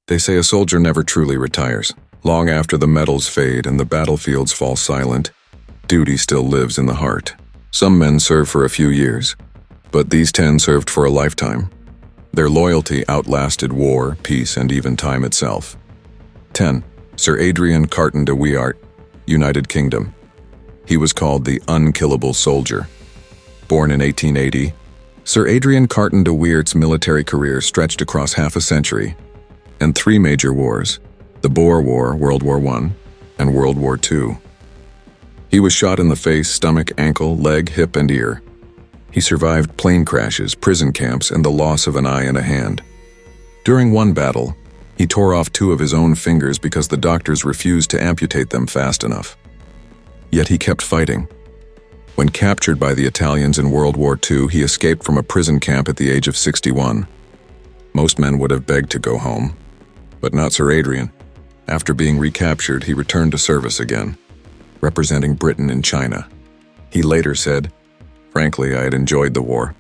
They say a soldier never truly retires. Long after the medals fade and the battlefields fall silent, duty still lives in the heart. Some men serve for a few years, but these 10 served for a lifetime. Their loyalty outlasted war, peace, and even time itself. 10. Sir Adrien Carton de Wiart, United Kingdom. He was called the unkillable soldier. Born in 1880, Sir Adrien Carton de Wiart's military career stretched across half a century and 3 major wars: the Boer War, World War I, and World War II. He was shot in the face, stomach, ankle, leg, hip, and ear. He survived plane crashes, prison camps, and the loss of an eye and a hand. During one battle, he tore off 2 of his own fingers because the doctors refused to amputate them fast enough. Yet he kept fighting. When captured by the Italians in World War II, he escaped from a prison camp at the age of 61. Most men would have begged to go home, but not Sir Adrien. After being recaptured, he returned to service again, representing Britain in China. He later said, "Frankly, I had enjoyed the war.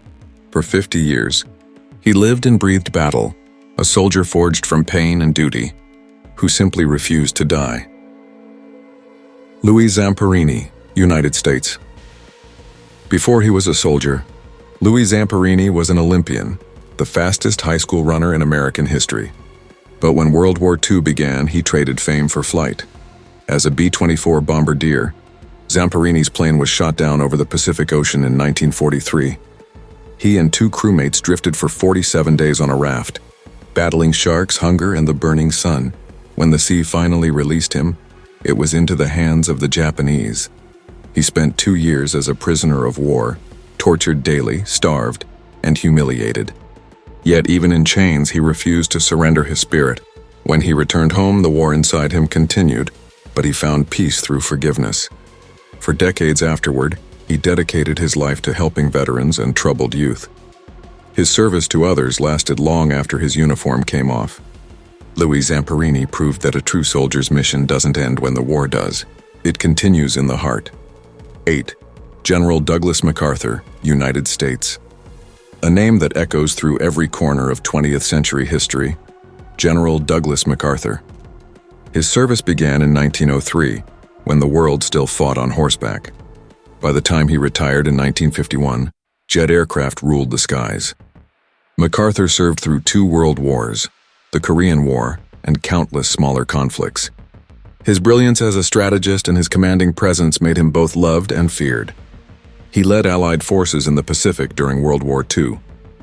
For 50 years, he lived and breathed battle, a soldier forged from pain and duty, who simply refused to die." Louis Zamperini, United States. Before he was a soldier, Louis Zamperini was an Olympian, the fastest high school runner in American history. But when World War II began, he traded fame for flight. As a B-24 bombardier, Zamperini's plane was shot down over the Pacific Ocean in 1943. He and 2 crewmates drifted for 47 days on a raft, battling sharks, hunger, and the burning sun. When the sea finally released him, it was into the hands of the Japanese. He spent 2 years as a prisoner of war, tortured daily, starved, and humiliated. Yet even in chains, he refused to surrender his spirit. When he returned home, the war inside him continued, but he found peace through forgiveness. For decades afterward, he dedicated his life to helping veterans and troubled youth. His service to others lasted long after his uniform came off. Louis Zamperini proved that a true soldier's mission doesn't end when the war does. It continues in the heart. 8. General Douglas MacArthur, United States. A name that echoes through every corner of 20th century history, General Douglas MacArthur. His service began in 1903, when the world still fought on horseback. By the time he retired in 1951, jet aircraft ruled the skies. MacArthur served through 2 world wars, the Korean War, and countless smaller conflicts. His brilliance as a strategist and his commanding presence made him both loved and feared. He led Allied forces in the Pacific during World War II,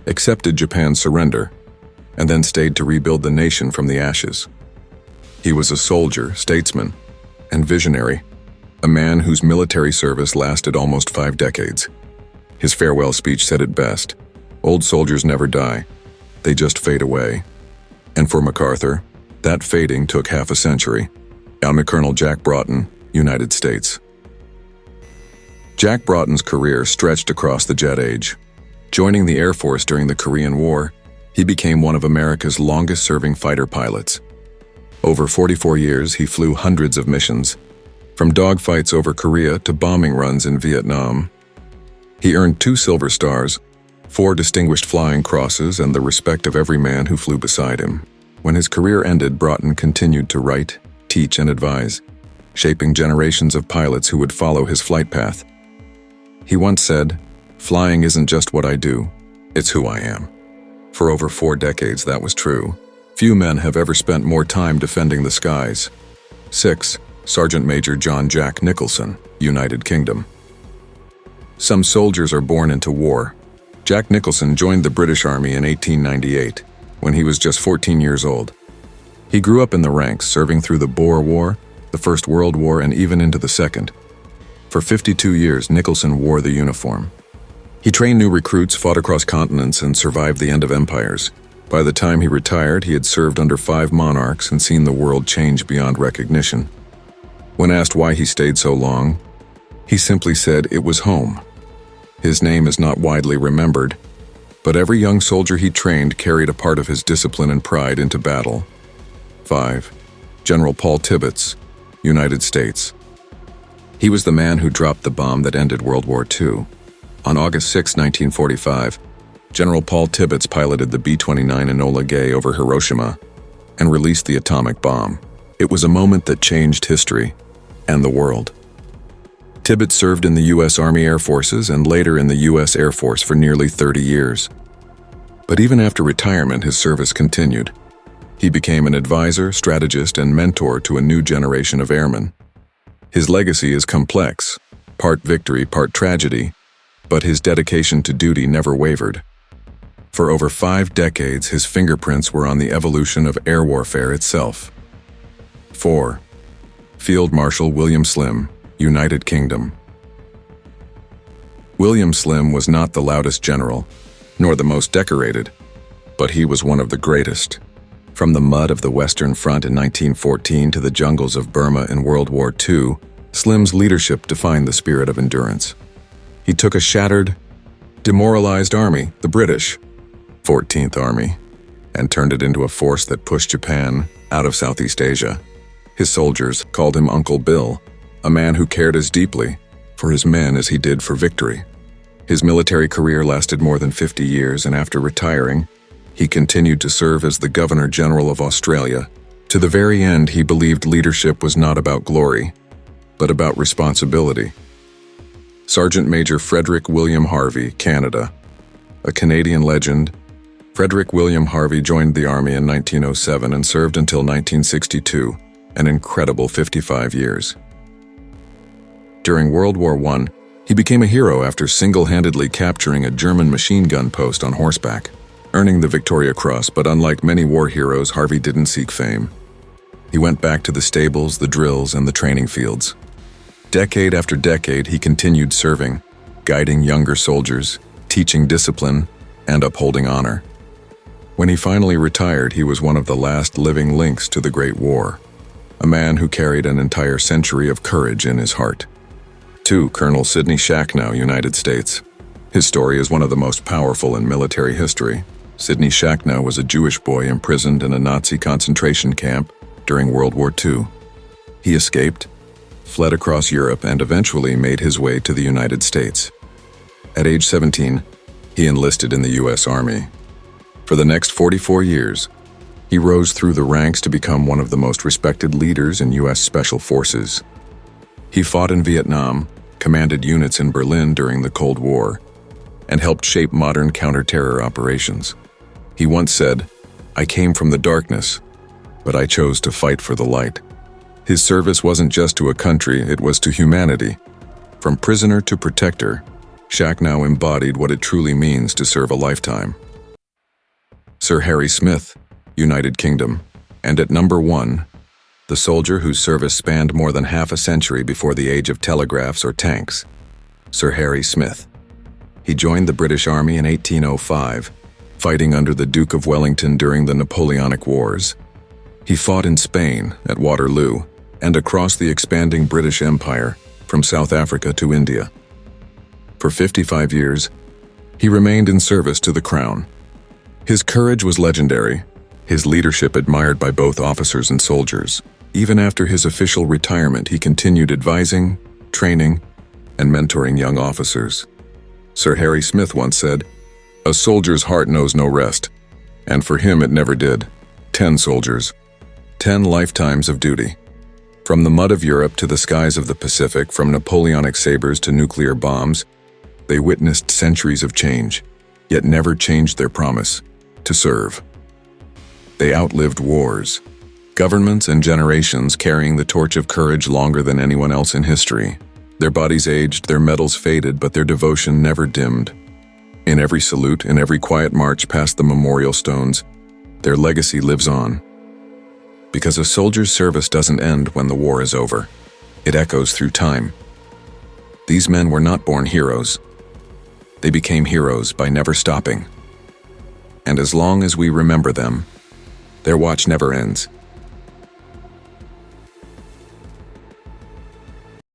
accepted Japan's surrender, and then stayed to rebuild the nation from the ashes. He was a soldier, statesman, and visionary, a man whose military service lasted almost 5 decades. His farewell speech said it best: "Old soldiers never die, they just fade away." And for MacArthur, that fading took half a century. I'm Colonel Jack Broughton, United States. Jack Broughton's career stretched across the jet age. Joining the Air Force during the Korean War, he became one of America's longest-serving fighter pilots. Over 44 years, he flew hundreds of missions, from dogfights over Korea to bombing runs in Vietnam. He earned 2 Silver Stars, 4 Distinguished Flying Crosses, and the respect of every man who flew beside him. When his career ended, Broughton continued to write, teach, and advise, shaping generations of pilots who would follow his flight path. He once said, "Flying isn't just what I do, it's who I am." For over 4 decades, that was true. Few men have ever spent more time defending the skies. 6. Sergeant Major John Jack Nicholson, United Kingdom. Some soldiers are born into war. Jack Nicholson joined the British Army in 1898, when he was just 14 years old. He grew up in the ranks, serving through the Boer War, the First World War, and even into the Second. For 52 years, Nicholson wore the uniform. He trained new recruits, fought across continents, and survived the end of empires. By the time he retired, he had served under 5 monarchs and seen the world change beyond recognition. When asked why he stayed so long, he simply said it was home. His name is not widely remembered, but every young soldier he trained carried a part of his discipline and pride into battle. 5. General Paul Tibbets, United States. He was the man who dropped the bomb that ended World War II. On August 6, 1945, General Paul Tibbets piloted the B-29 Enola Gay over Hiroshima. and released the atomic bomb. It was a moment that changed history and the world. Tibbets served in the U.S. Army Air Forces and later in the U.S. Air Force for nearly 30 years. But even after retirement, his service continued. He became an advisor, strategist, and mentor to a new generation of airmen. His legacy is complex, part victory, part tragedy, but his dedication to duty never wavered. For over 5 decades, his fingerprints were on the evolution of air warfare itself. 4. Field Marshal William Slim, United Kingdom. William Slim was not the loudest general, nor the most decorated, but he was one of the greatest. From the mud of the Western Front in 1914 to the jungles of Burma in World War II, Slim's leadership defined the spirit of endurance. He took a shattered, demoralized army, the British 14th Army, and turned it into a force that pushed Japan out of Southeast Asia. His soldiers called him Uncle Bill, a man who cared as deeply for his men as he did for victory. His military career lasted more than 50 years, and after retiring, he continued to serve as the Governor-General of Australia. To the very end, he believed leadership was not about glory, but about responsibility. Sergeant Major Frederick William Harvey, Canada. A Canadian legend, Frederick William Harvey joined the Army in 1907 and served until 1962, an incredible 55 years. During World War I, he became a hero after single-handedly capturing a German machine gun post on horseback, earning the Victoria Cross. But unlike many war heroes, Harvey didn't seek fame. He went back to the stables, the drills, and the training fields. Decade after decade, he continued serving, guiding younger soldiers, teaching discipline, and upholding honor. When he finally retired, he was one of the last living links to the Great War, a man who carried an entire century of courage in his heart. 2. Colonel Sidney Shachnow, United States. His story is one of the most powerful in military history. Sidney Shachnow was a Jewish boy imprisoned in a Nazi concentration camp during World War II. He escaped, fled across Europe, and eventually made his way to the United States. At age 17, he enlisted in the U.S. Army. For the next 44 years, he rose through the ranks to become one of the most respected leaders in U.S. Special Forces. He fought in Vietnam, commanded units in Berlin during the Cold War, and helped shape modern counter-terror operations. He once said, "I came from the darkness, but I chose to fight for the light." His service wasn't just to a country, it was to humanity. From prisoner to protector, Shachnow embodied what it truly means to serve a lifetime. Sir Harry Smith, United Kingdom. And at number 1, the soldier whose service spanned more than half a century before the age of telegraphs or tanks, Sir Harry Smith. He joined the British Army in 1805, fighting under the Duke of Wellington during the Napoleonic Wars. He fought in Spain, at Waterloo, and across the expanding British Empire, from South Africa to India. For 55 years, he remained in service to the Crown. His courage was legendary, his leadership admired by both officers and soldiers. Even after his official retirement, he continued advising, training, and mentoring young officers. Sir Harry Smith once said, "A soldier's heart knows no rest," and for him it never did. 10 soldiers, 10 lifetimes of duty. From the mud of Europe to the skies of the Pacific, from Napoleonic sabers to nuclear bombs, they witnessed centuries of change, yet never changed their promise to serve. They outlived wars, governments and generations, carrying the torch of courage longer than anyone else in history. Their bodies aged, their medals faded, but their devotion never dimmed. In every salute, in every quiet march past the memorial stones, their legacy lives on. Because a soldier's service doesn't end when the war is over. It echoes through time. These men were not born heroes. They became heroes by never stopping. And as long as we remember them, their watch never ends.